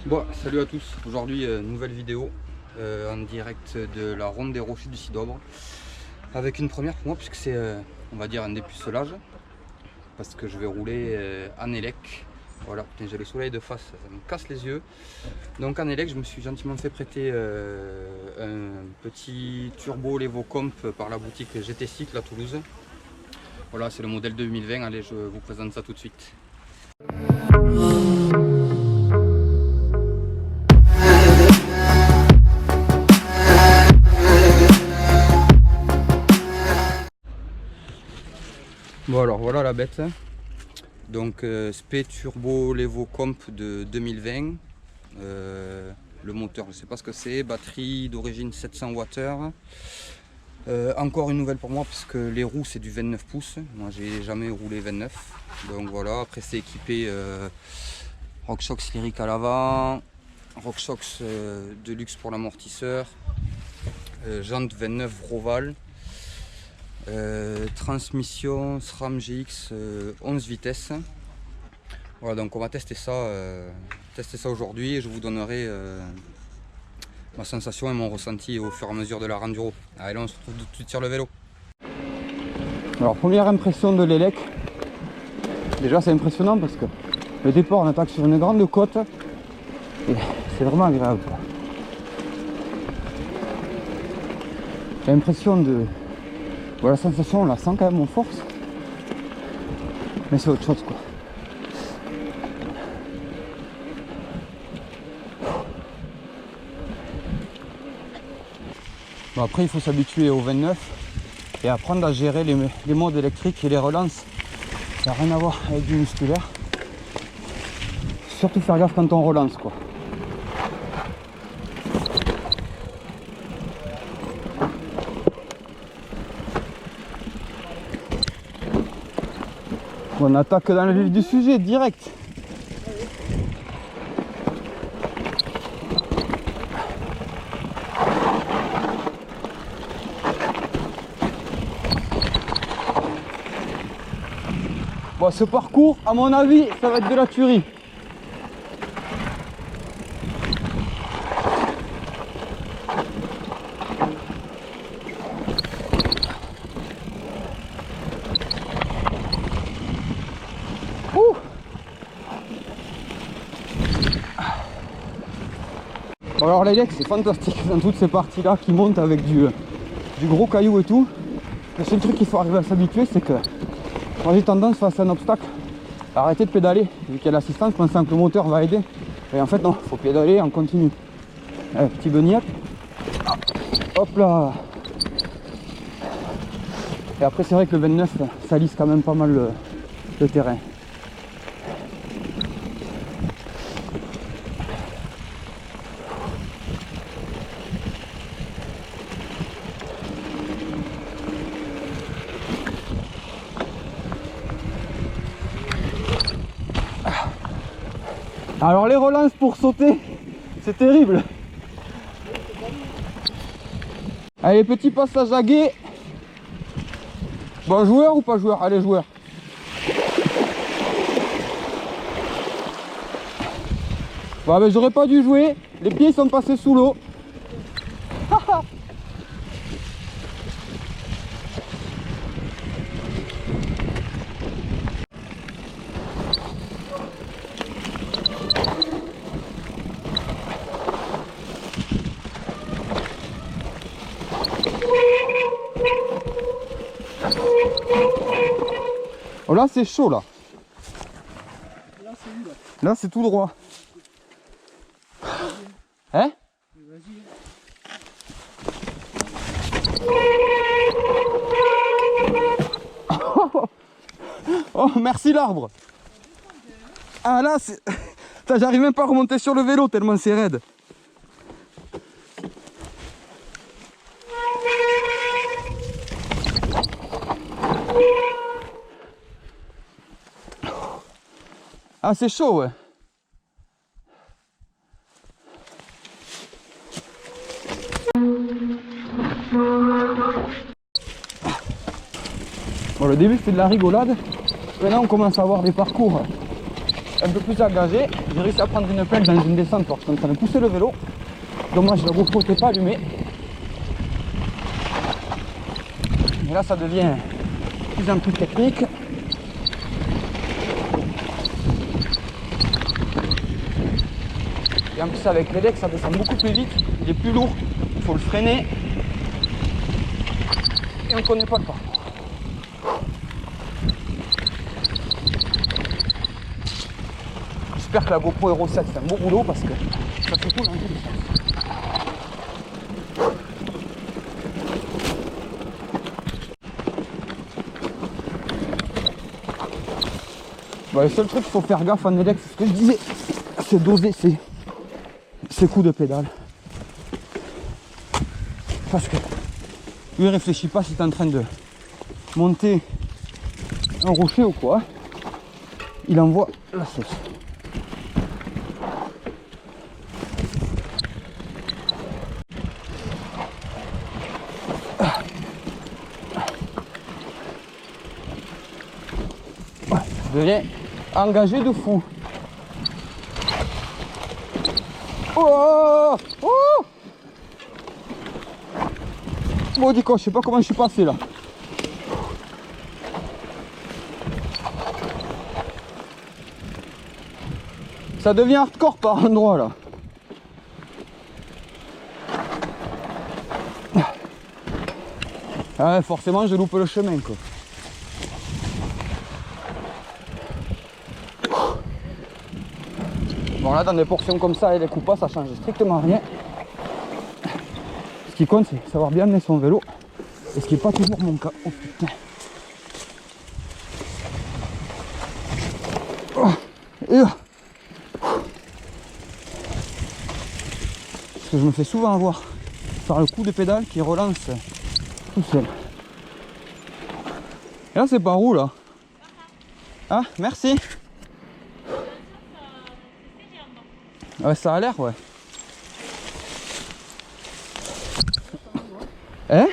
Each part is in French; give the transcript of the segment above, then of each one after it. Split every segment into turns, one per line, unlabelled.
Bon, salut à tous. Aujourd'hui, nouvelle vidéo en direct de la Ronde des Rochers du Cidobre. Avec une première pour moi, puisque c'est, on va dire, un dépucelage. Parce que je vais rouler en élec. Voilà, putain, j'ai le soleil de face, ça me casse les yeux. Donc en élec, je me suis gentiment fait prêter un petit turbo Levo Comp par la boutique GT Cycle à Toulouse. Voilà, c'est le modèle 2020. Allez, je vous présente ça tout de suite. Bon alors voilà la bête, donc SP Turbo Levo Comp de 2020, le moteur je sais pas ce que c'est, batterie d'origine 700 Wh, encore une nouvelle pour moi parce que les roues c'est du 29 pouces, moi j'ai jamais roulé 29, donc voilà. Après c'est équipé RockShox Lyric à l'avant, RockShox Deluxe pour l'amortisseur, jantes 29 Roval. Transmission SRAM GX 11 vitesses. Voilà, donc on va tester ça aujourd'hui et je vous donnerai ma sensation et mon ressenti au fur et à mesure de la enduro. Allez, on se retrouve tout de suite sur le vélo. Alors première impression de l'élec, déjà c'est impressionnant parce que le départ on attaque sur une grande côte et c'est vraiment agréable. J'ai l'impression de... Bon, la sensation on la sent quand même en force, mais c'est autre chose quoi. Bon, après il faut s'habituer au 29 et apprendre à gérer les modes électriques et les relances. Ça n'a rien à voir avec du musculaire. Surtout faire gaffe quand on relance quoi. On attaque dans le vif du sujet, direct. Bon, ce parcours, à mon avis, ça va être de la tuerie. Alors l'élec c'est fantastique dans toutes ces parties là qui montent avec du gros caillou et tout. Le seul truc qu'il faut arriver à s'habituer, c'est que moi j'ai tendance face à un obstacle à arrêter de pédaler vu qu'il y a l'assistance pensant que le moteur va aider, et en fait non, il faut pédaler en continu. Allez, petit buniat, hop là. Et après c'est vrai que le 29 ça lisse quand même pas mal le terrain. Alors les relances pour sauter, c'est terrible. Allez, petit passage à guet. Bon, joueur ou pas joueur? Allez, joueur. Bon, ben j'aurais pas dû jouer. Les pieds sont passés sous l'eau. Oh là c'est chaud là. Là c'est où là? Là c'est tout droit. Hein? Vas-y. Oh merci l'arbre. Ah là c'est... J'arrive même pas à remonter sur le vélo tellement c'est raide. Ah c'est chaud ouais. Bon, le début c'était de la rigolade. Maintenant on commence à avoir des parcours
un peu plus engagé. J'ai réussi à prendre une pelle dans une descente parce que je suis en train de pousser le vélo. Dommage, la GoPro n'était pas allumée. Mais là, ça devient de plus en plus technique. Et en plus, avec l'élec, ça descend beaucoup plus vite. Il est plus lourd, il faut le freiner. Et on ne connaît pas le parcours. J'espère que la GoPro Hero 7 fait un beau boulot parce que ça fait tout dans tous les sens. Bon, le seul truc qu'il faut faire gaffe en élec, c'est ce que je disais, c'est doser ses coups de pédale. Parce que lui il réfléchit pas si tu es en train de monter un rocher ou quoi. Il envoie la sauce. Je deviens engagé de fou. Oh, oh. Bon, dis quoi, je sais pas comment je suis passé là. Ça devient hardcore par endroit là. Ah ouais, forcément je loupe le chemin quoi. Bon là dans des portions comme ça et les coupas ça change strictement rien. Ce qui compte c'est savoir bien amener son vélo. Et ce qui n'est pas toujours mon cas. Oh putain. Oh. Et parce que je me fais souvent avoir par le coup de pédale qui relance tout seul. Et là c'est par où là? Ah merci. Ouais ça a l'air ouais. Hein?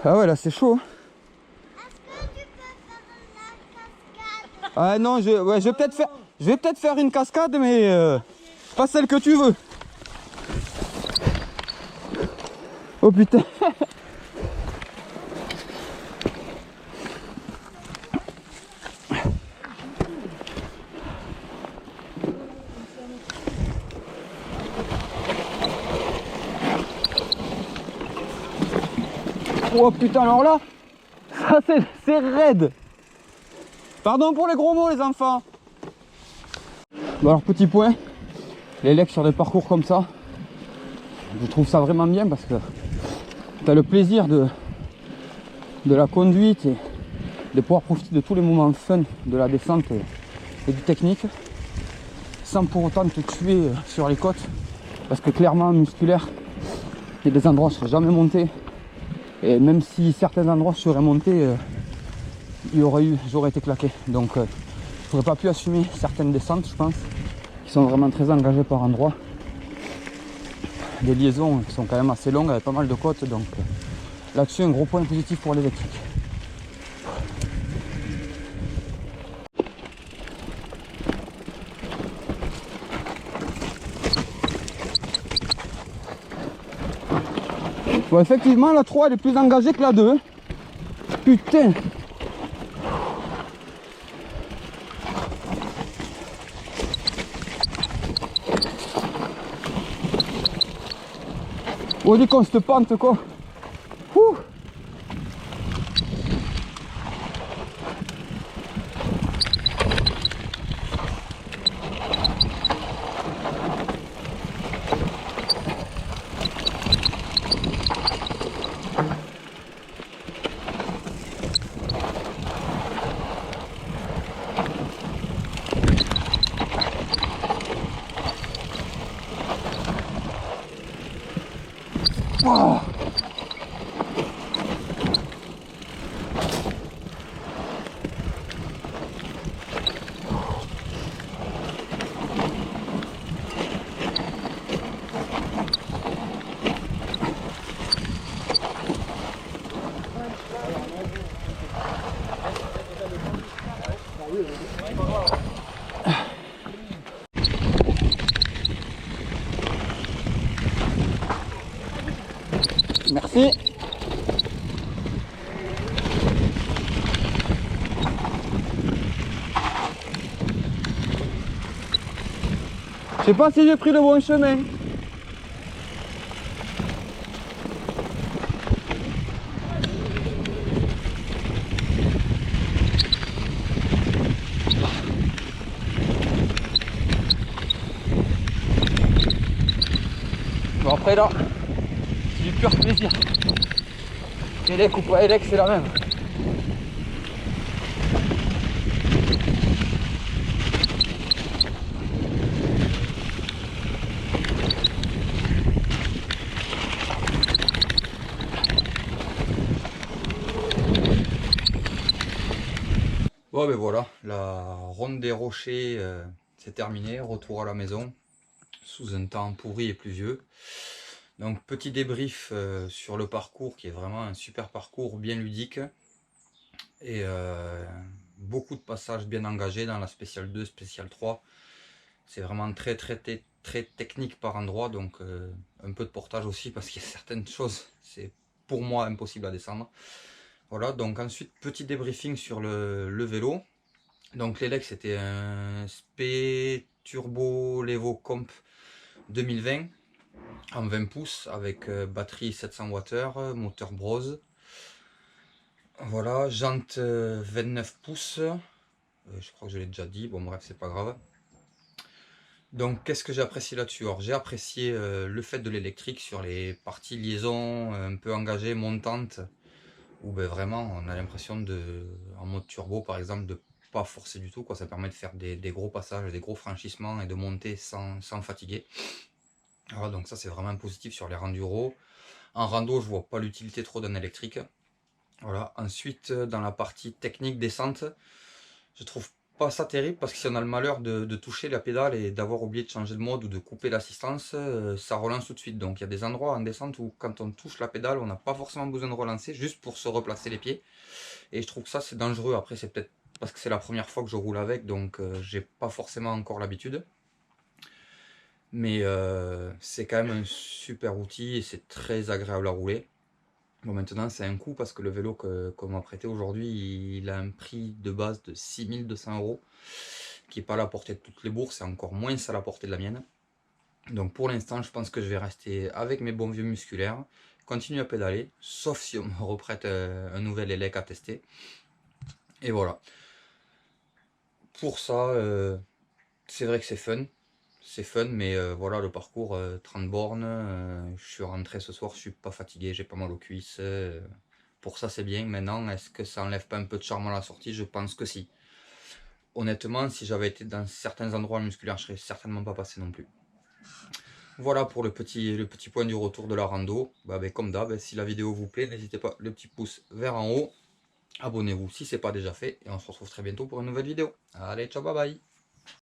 Ah ouais là c'est chaud.
Est-ce que tu peux faire la cascade?
Ah non je vais peut-être faire une cascade mais pas celle que tu veux. Oh putain. Oh putain alors là, ça c'est raide. Pardon pour les gros mots les enfants. Bon alors petit point, les legs sur des parcours comme ça, je trouve ça vraiment bien parce que tu as le plaisir de la conduite et de pouvoir profiter de tous les moments fun de la descente et du technique sans pour autant te tuer sur les côtes parce que clairement musculaire, il y a des endroits où je ne serais jamais monté. Et même si certains endroits seraient montés, j'aurais été claqué. Donc je n'aurais pas pu assumer certaines descentes, je pense, qui sont vraiment très engagées par endroits. Des liaisons qui sont quand même assez longues avec pas mal de côtes. Donc là-dessus, un gros point positif pour l'électrique. Bon, effectivement, la 3 elle est plus engagée que la 2. Putain. Oh, dis qu'on se pente quoi. Ouh. Oh. Merci. Je sais pas si j'ai pris le bon chemin. Bon après là, c'est du pur plaisir. Élec ou pas élec, c'est la même.
Bon ben voilà, la ronde des rochers c'est terminé, retour à la maison, sous un temps pourri et pluvieux. Donc petit débrief sur le parcours qui est vraiment un super parcours bien ludique. Et beaucoup de passages bien engagés dans la spéciale 2, spéciale 3. C'est vraiment très technique par endroit, donc un peu de portage aussi parce qu'il y a certaines choses, c'est pour moi impossible à descendre. Voilà, donc ensuite petit débriefing sur le vélo. Donc l'Elex c'était un SP Turbo Levo Comp 2020 en 20 pouces avec batterie 700 Wh, moteur Brose. Voilà, jante 29 pouces. Je crois que je l'ai déjà dit, bon bref, c'est pas grave. Donc qu'est-ce que j'ai apprécié là-dessus? Alors j'ai apprécié le fait de l'électrique sur les parties liaison un peu engagées, montantes, où ben, vraiment on a l'impression de, en mode turbo par exemple, de pas forcer du tout, quoi. Ça permet de faire des gros passages, des gros franchissements et de monter sans fatiguer. Voilà, donc ça c'est vraiment positif sur les renduros. En rando, je vois pas l'utilité trop d'un électrique. Voilà, ensuite dans la partie technique descente, je trouve pas ça terrible parce que si on a le malheur de toucher la pédale et d'avoir oublié de changer de mode ou de couper l'assistance, ça relance tout de suite. Donc il y a des endroits en descente où quand on touche la pédale, on n'a pas forcément besoin de relancer juste pour se replacer les pieds. Et je trouve que ça c'est dangereux. Après c'est peut-être parce que c'est la première fois que je roule avec, donc j'ai pas forcément encore l'habitude. Mais c'est quand même un super outil et c'est très agréable à rouler. Bon maintenant c'est un coût parce que le vélo qu'on m'a prêté aujourd'hui il a un prix de base de 6200 €, qui n'est pas à la portée de toutes les bourses et encore moins à la portée de la mienne. Donc pour l'instant je pense que je vais rester avec mes bons vieux musculaires, continuer à pédaler, sauf si on me reprête un nouvel élec à tester. Et voilà. Pour ça c'est vrai que c'est fun. C'est fun, mais voilà le parcours 30 bornes, je suis rentré ce soir, je suis pas fatigué, j'ai pas mal aux cuisses. Pour ça c'est bien. Maintenant, est-ce que ça enlève pas un peu de charme à la sortie? Je pense que si. Honnêtement, si j'avais été dans certains endroits musculaires, je serais certainement pas passé non plus. Voilà pour le petit point du retour de la rando. Bah, comme d'hab, si la vidéo vous plaît, n'hésitez pas, le petit pouce vers en haut. Abonnez-vous si ce n'est pas déjà fait. Et on se retrouve très bientôt pour une nouvelle vidéo. Allez, ciao, bye bye.